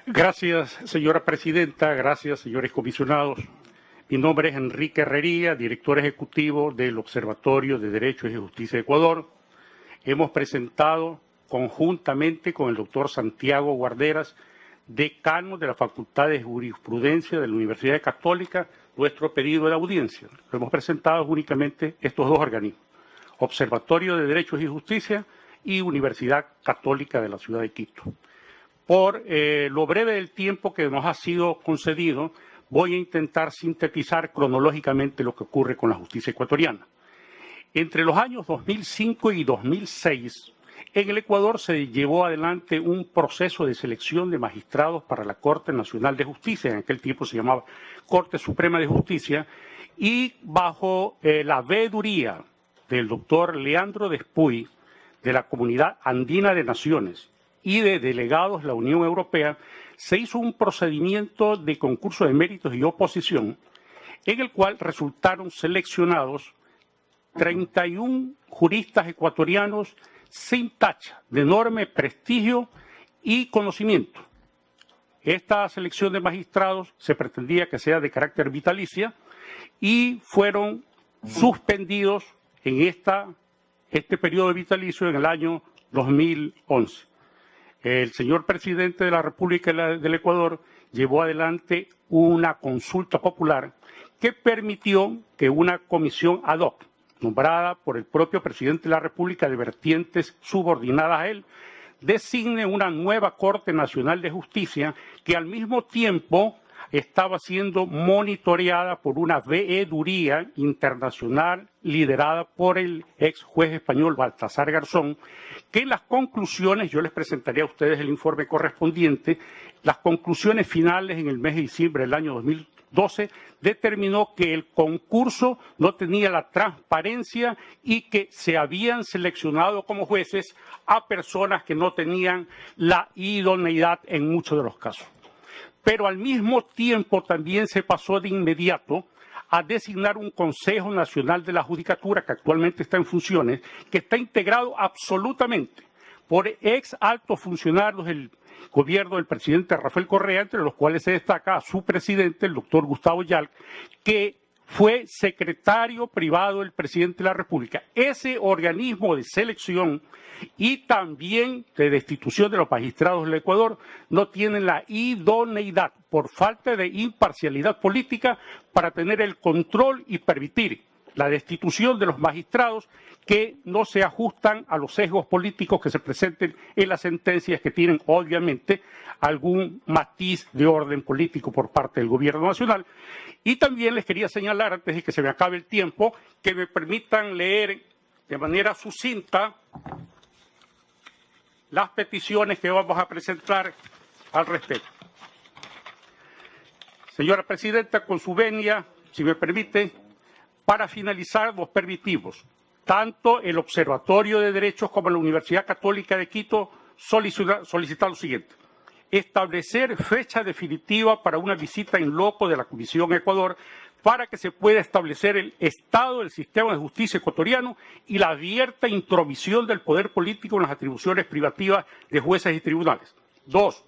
Gracias, señora presidenta. Gracias, señores comisionados. Mi nombre es Enrique Herrería, director ejecutivo del Observatorio de Derechos y Justicia de Ecuador. Hemos presentado conjuntamente con el doctor Santiago Guarderas, decano de la Facultad de Jurisprudencia de la Universidad Católica, nuestro pedido de audiencia. Lo hemos presentado únicamente estos dos organismos, Observatorio de Derechos y Justicia y Universidad Católica de la Ciudad de Quito. Por lo breve del tiempo que nos ha sido concedido, voy a intentar sintetizar cronológicamente lo que ocurre con la justicia ecuatoriana. Entre los años 2005 y 2006, en el Ecuador se llevó adelante un proceso de selección de magistrados para la Corte Nacional de Justicia, en aquel tiempo se llamaba Corte Suprema de Justicia, y bajo la veeduría del doctor Leandro Despuy, de la Comunidad Andina de Naciones y de delegados de la Unión Europea, se hizo un procedimiento de concurso de méritos y oposición, en el cual resultaron seleccionados 31 juristas ecuatorianos sin tacha, de enorme prestigio y conocimiento. Esta selección de magistrados se pretendía que sea de carácter vitalicia y fueron suspendidos en este periodo vitalicio en el año 2011. El señor presidente de la República del Ecuador llevó adelante una consulta popular que permitió que una comisión ad hoc, nombrada por el propio presidente de la República de vertientes subordinadas a él, designe una nueva Corte Nacional de Justicia que al mismo tiempo estaba siendo monitoreada por una veeduría internacional liderada por el ex juez español Baltasar Garzón, que en las conclusiones, yo les presentaré a ustedes el informe correspondiente, las conclusiones finales en el mes de diciembre del año 2012, determinó que el concurso no tenía la transparencia y que se habían seleccionado como jueces a personas que no tenían la idoneidad en muchos de los casos. Pero al mismo tiempo también se pasó de inmediato a designar un Consejo Nacional de la Judicatura, que actualmente está en funciones, que está integrado absolutamente por ex altos funcionarios del gobierno del presidente Rafael Correa, entre los cuales se destaca a su presidente, el doctor Gustavo Yalc, que fue secretario privado del presidente de la República. Ese organismo de selección y también de destitución de los magistrados del Ecuador no tienen la idoneidad por falta de imparcialidad política para tener el control y permitir la destitución de los magistrados que no se ajustan a los sesgos políticos que se presenten en las sentencias, que tienen obviamente algún matiz de orden político por parte del gobierno nacional. Y también les quería señalar, antes de que se me acabe el tiempo, que me permitan leer de manera sucinta las peticiones que vamos a presentar al respecto. Señora presidenta, con su venia, si me permite, para finalizar nos permitimos, tanto el Observatorio de Derechos como la Universidad Católica de Quito, solicitar lo siguiente: establecer fecha definitiva para una visita in loco de la Comisión Ecuador para que se pueda establecer el estado del sistema de justicia ecuatoriano y la abierta intromisión del poder político en las atribuciones privativas de jueces y tribunales. 2.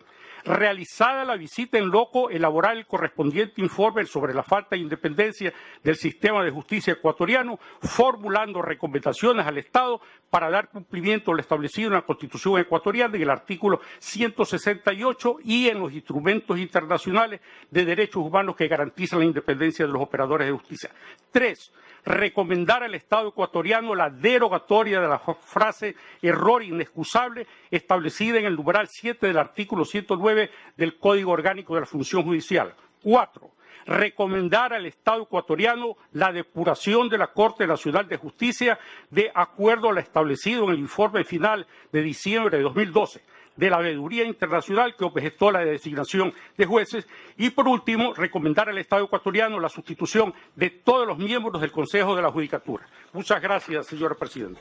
Realizada la visita en loco, elaborar el correspondiente informe sobre la falta de independencia del sistema de justicia ecuatoriano, formulando recomendaciones al Estado para dar cumplimiento a lo establecido en la Constitución ecuatoriana, en el artículo 168 y en los instrumentos internacionales de derechos humanos que garantizan la independencia de los operadores de justicia. 3. Recomendar al Estado ecuatoriano la derogatoria de la frase error inexcusable establecida en el numeral 7 del artículo 109 del Código Orgánico de la Función Judicial. 4. Recomendar al Estado ecuatoriano la depuración de la Corte Nacional de Justicia de acuerdo a lo establecido en el informe final de diciembre de 2012 de la Veeduría Internacional que objetó la designación de jueces. Y, por último, recomendar al Estado ecuatoriano la sustitución de todos los miembros del Consejo de la Judicatura. Muchas gracias, señora presidenta.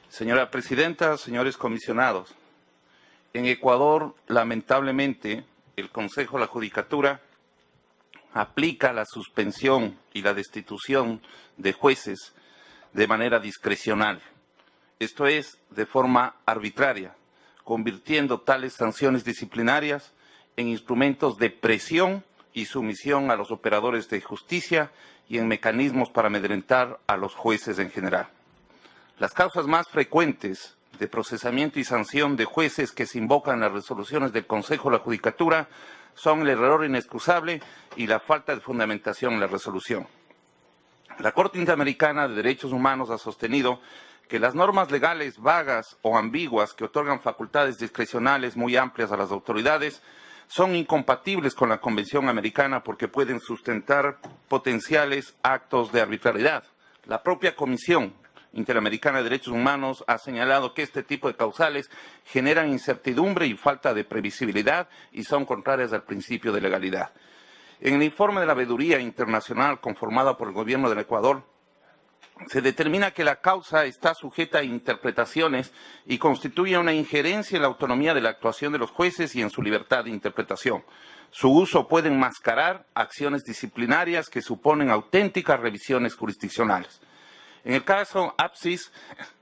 Señora presidenta, señores comisionados, en Ecuador, lamentablemente, el Consejo de la Judicatura aplica la suspensión y la destitución de jueces de manera discrecional. Esto es, de forma arbitraria, convirtiendo tales sanciones disciplinarias en instrumentos de presión y sumisión a los operadores de justicia y en mecanismos para amedrentar a los jueces en general. Las causas más frecuentes de procesamiento y sanción de jueces que se invocan en las resoluciones del Consejo de la Judicatura son el error inexcusable y la falta de fundamentación en la resolución. La Corte Interamericana de Derechos Humanos ha sostenido que las normas legales vagas o ambiguas que otorgan facultades discrecionales muy amplias a las autoridades son incompatibles con la Convención Americana porque pueden sustentar potenciales actos de arbitrariedad. La propia Comisión Interamericana de Derechos Humanos ha señalado que este tipo de causales generan incertidumbre y falta de previsibilidad y son contrarias al principio de legalidad. En el informe de la Veeduría Internacional conformada por el Gobierno del Ecuador, se determina que la causa está sujeta a interpretaciones y constituye una injerencia en la autonomía de la actuación de los jueces y en su libertad de interpretación. Su uso puede enmascarar acciones disciplinarias que suponen auténticas revisiones jurisdiccionales. En el caso Apsis,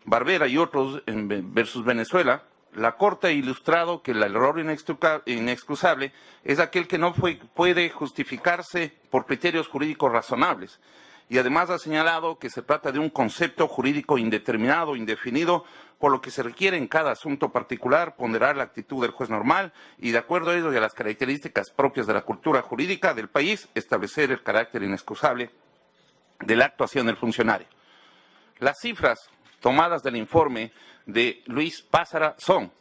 Barbera y otros versus Venezuela, la Corte ha ilustrado que el error inexcusable es aquel que no puede justificarse por criterios jurídicos razonables. Y además ha señalado que se trata de un concepto jurídico indeterminado, indefinido, por lo que se requiere en cada asunto particular ponderar la actitud del juez normal y, de acuerdo a ello y a las características propias de la cultura jurídica del país, establecer el carácter inexcusable de la actuación del funcionario. Las cifras tomadas del informe de Luis Pázara son: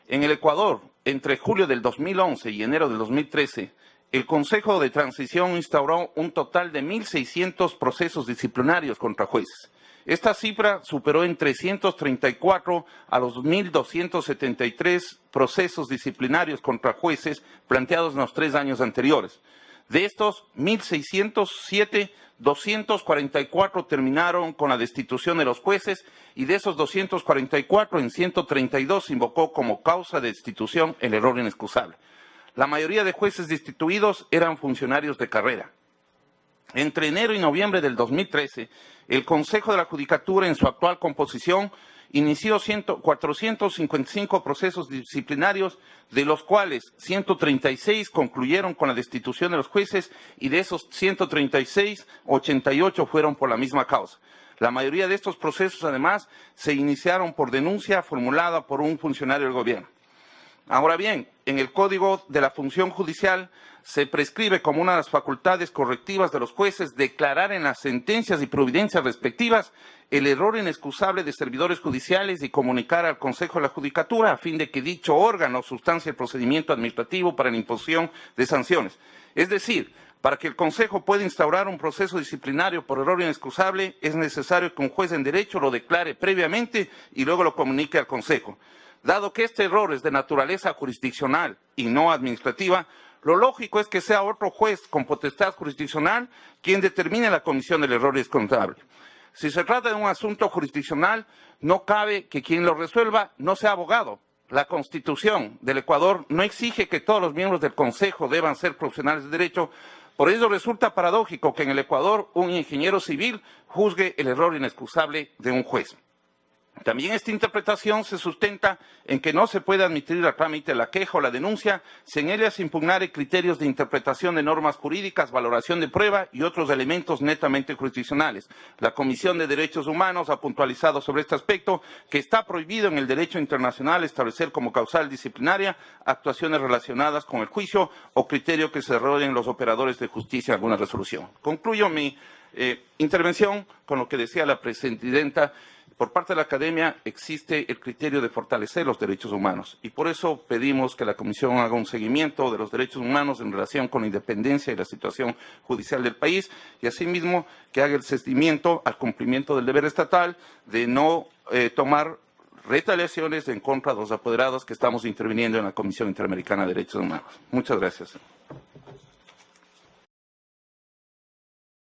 en el Ecuador, entre julio del 2011 y enero del 2013, el Consejo de Transición instauró un total de 1.600 procesos disciplinarios contra jueces. Esta cifra superó en 334 a los 1.273 procesos disciplinarios contra jueces planteados en los 3 años anteriores. De estos 1.607, 244 terminaron con la destitución de los jueces y de esos 244, en 132 se invocó como causa de destitución el error inexcusable. La mayoría de jueces destituidos eran funcionarios de carrera. Entre enero y noviembre del 2013, el Consejo de la Judicatura, en su actual composición, inició 455 procesos disciplinarios, de los cuales 136 concluyeron con la destitución de los jueces y de esos 136, 88 fueron por la misma causa. La mayoría de estos procesos, además, se iniciaron por denuncia formulada por un funcionario del gobierno. Ahora bien, en el Código de la Función Judicial se prescribe como una de las facultades correctivas de los jueces declarar en las sentencias y providencias respectivas el error inexcusable de servidores judiciales y comunicar al Consejo de la Judicatura a fin de que dicho órgano sustancie el procedimiento administrativo para la imposición de sanciones. Es decir, para que el Consejo pueda instaurar un proceso disciplinario por error inexcusable, es necesario que un juez en derecho lo declare previamente y luego lo comunique al Consejo. Dado que este error es de naturaleza jurisdiccional y no administrativa, lo lógico es que sea otro juez con potestad jurisdiccional quien determine la comisión del error inexcusable. Si se trata de un asunto jurisdiccional, no cabe que quien lo resuelva no sea abogado. La Constitución del Ecuador no exige que todos los miembros del Consejo deban ser profesionales de derecho. Por ello resulta paradójico que en el Ecuador un ingeniero civil juzgue el error inexcusable de un juez. También esta interpretación se sustenta en que no se puede admitir a trámite la queja o la denuncia si en ella se impugnare criterios de interpretación de normas jurídicas, valoración de prueba y otros elementos netamente jurisdiccionales. La Comisión de Derechos Humanos ha puntualizado sobre este aspecto que está prohibido en el derecho internacional establecer como causal disciplinaria actuaciones relacionadas con el juicio o criterio que se desarrollen los operadores de justicia en alguna resolución. Concluyo mi intervención con lo que decía la presidenta. Por parte de la academia existe el criterio de fortalecer los derechos humanos y por eso pedimos que la Comisión haga un seguimiento de los derechos humanos en relación con la independencia y la situación judicial del país y asimismo que haga el seguimiento al cumplimiento del deber estatal de no tomar retaliaciones en contra de los apoderados que estamos interviniendo en la Comisión Interamericana de Derechos Humanos. Muchas gracias.